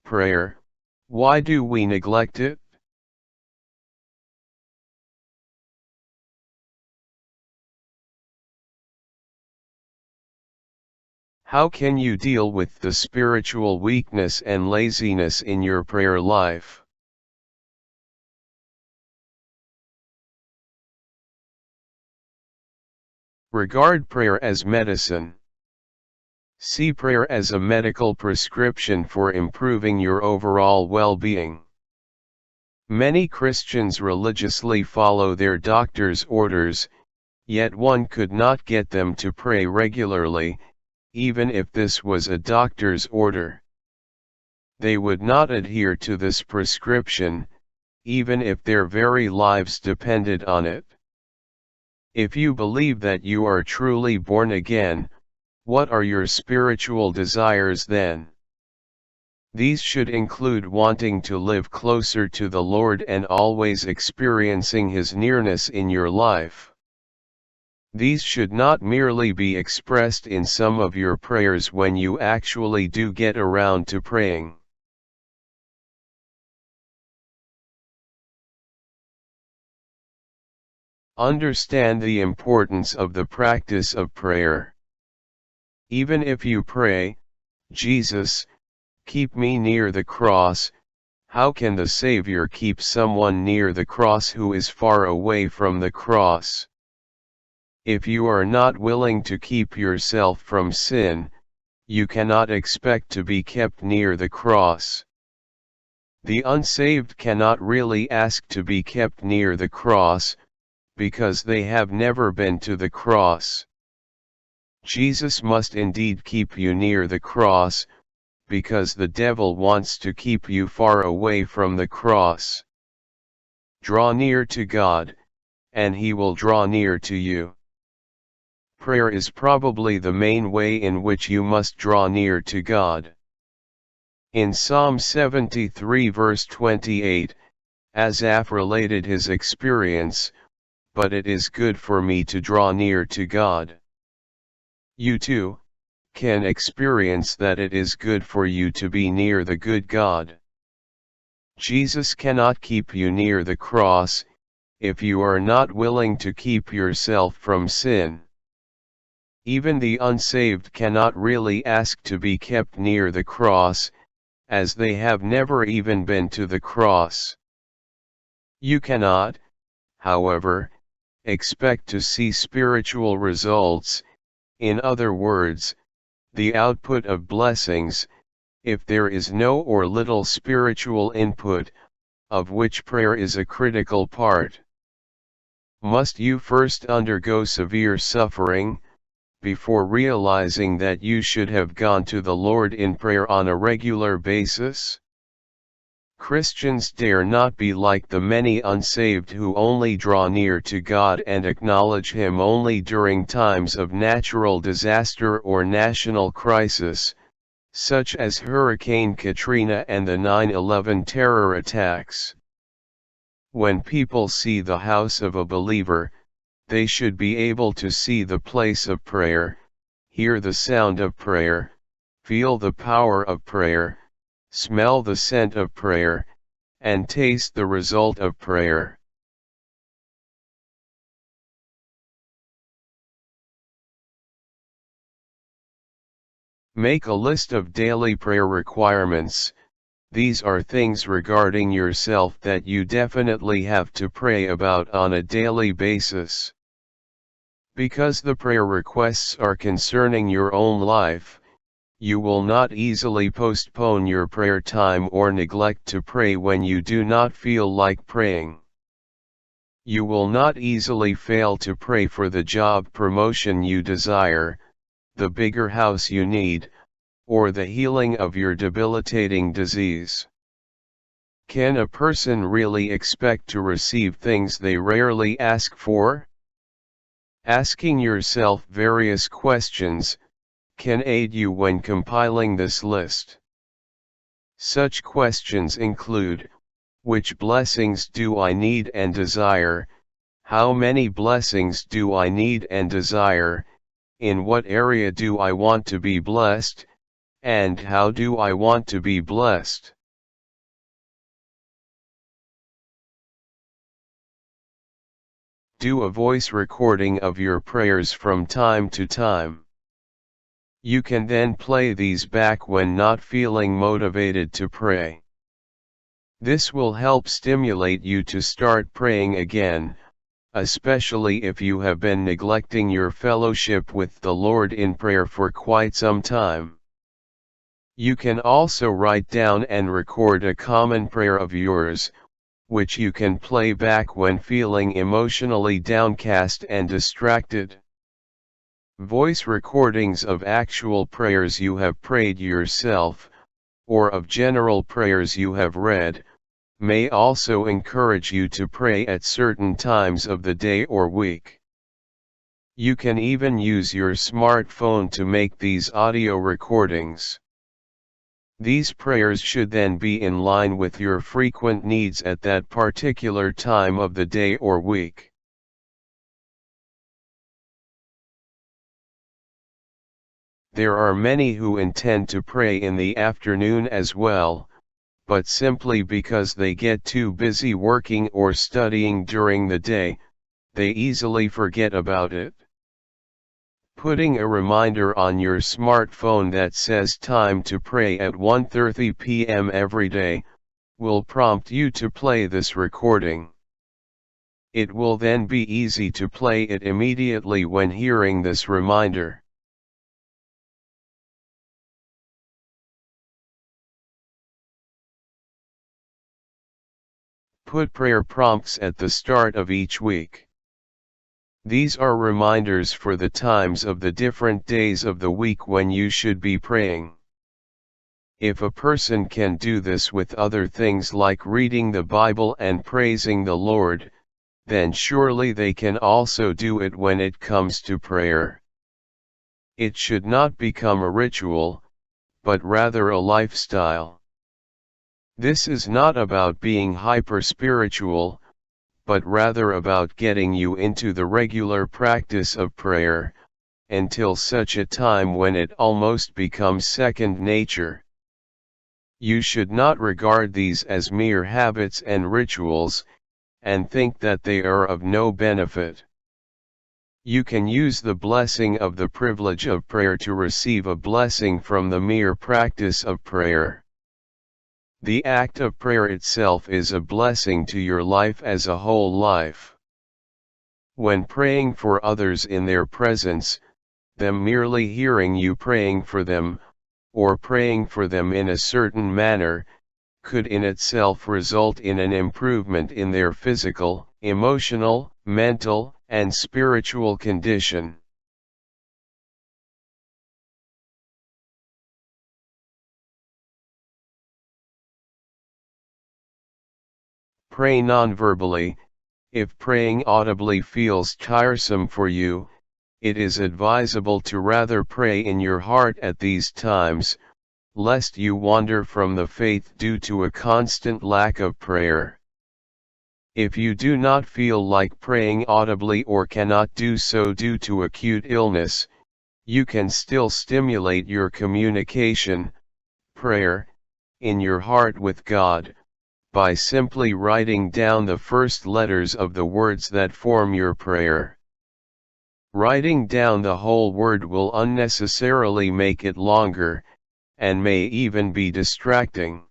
Prayer, why do we neglect it? How can you deal with the spiritual weakness and laziness in your prayer life? Regard prayer as medicine. See prayer as a medical prescription for improving your overall well-being. Many Christians religiously follow their doctor's orders, yet one could not get them to pray regularly, even if this was a doctor's order. They would not adhere to this prescription, even if their very lives depended on it. If you believe that you are truly born again, what are your spiritual desires then? These should include wanting to live closer to the Lord and always experiencing His nearness in your life. These should not merely be expressed in some of your prayers when you actually do get around to praying. Understand the importance of the practice of prayer. Even if you pray, "Jesus, keep me near the cross," how can the Savior keep someone near the cross who is far away from the cross? If you are not willing to keep yourself from sin, you cannot expect to be kept near the cross. The unsaved cannot really ask to be kept near the cross, because they have never been to the cross. Jesus must indeed keep you near the cross, because the devil wants to keep you far away from the cross. Draw near to God, and He will draw near to you. Prayer is probably the main way in which you must draw near to God. In Psalm 73 verse 28, Asaph related his experience, "But it is good for me to draw near to God." You too can experience that it is good for you to be near the good God. Jesus cannot keep you near the cross, if you are not willing to keep yourself from sin. Even the unsaved cannot really ask to be kept near the cross, as they have never even been to the cross. You cannot, however, expect to see spiritual results, in other words, the output of blessings, if there is no or little spiritual input, of which prayer is a critical part. Must you first undergo severe suffering, before realizing that you should have gone to the Lord in prayer on a regular basis? Christians dare not be like the many unsaved who only draw near to God and acknowledge Him only during times of natural disaster or national crisis, such as Hurricane Katrina and the 9/11 terror attacks. When people see the house of a believer, they should be able to see the place of prayer, hear the sound of prayer, feel the power of prayer, smell the scent of prayer, and taste the result of prayer. Make a list of daily prayer requirements. These are things regarding yourself that you definitely have to pray about on a daily basis. Because the prayer requests are concerning your own life, you will not easily postpone your prayer time or neglect to pray when you do not feel like praying. You will not easily fail to pray for the job promotion you desire, the bigger house you need, or the healing of your debilitating disease. Can a person really expect to receive things they rarely ask for? Asking yourself various questions can aid you when compiling this list. Such questions include: which blessings do I need and desire? How many blessings do I need and desire? In what area do I want to be blessed? And how do I want to be blessed? Do a voice recording of your prayers from time to time. You can then play these back when not feeling motivated to pray. This will help stimulate you to start praying again, especially if you have been neglecting your fellowship with the Lord in prayer for quite some time. You can also write down and record a common prayer of yours, which you can play back when feeling emotionally downcast and distracted. Voice recordings of actual prayers you have prayed yourself, or of general prayers you have read, may also encourage you to pray at certain times of the day or week. You can even use your smartphone to make these audio recordings. These prayers should then be in line with your frequent needs at that particular time of the day or week. There are many who intend to pray in the afternoon as well, but simply because they get too busy working or studying during the day, they easily forget about it. Putting a reminder on your smartphone that says time to pray at 1:30 p.m. every day, will prompt you to play this recording. It will then be easy to play it immediately when hearing this reminder. Put prayer prompts at the start of each week. These are reminders for the times of the different days of the week when you should be praying. If a person can do this with other things like reading the Bible and praising the Lord, then surely they can also do it when it comes to prayer. It should not become a ritual, but rather a lifestyle. This is not about being hyper-spiritual, but rather about getting you into the regular practice of prayer, until such a time when it almost becomes second nature. You should not regard these as mere habits and rituals, and think that they are of no benefit. You can use the blessing of the privilege of prayer to receive a blessing from the mere practice of prayer. The act of prayer itself is a blessing to your life as a whole life. When praying for others in their presence, them merely hearing you praying for them, or praying for them in a certain manner, could in itself result in an improvement in their physical, emotional, mental, and spiritual condition. Pray non-verbally. If praying audibly feels tiresome for you, it is advisable to rather pray in your heart at these times, lest you wander from the faith due to a constant lack of prayer. If you do not feel like praying audibly or cannot do so due to acute illness, you can still stimulate your communication, prayer, in your heart with God, by simply writing down the first letters of the words that form your prayer. Writing down the whole word will unnecessarily make it longer, and may even be distracting.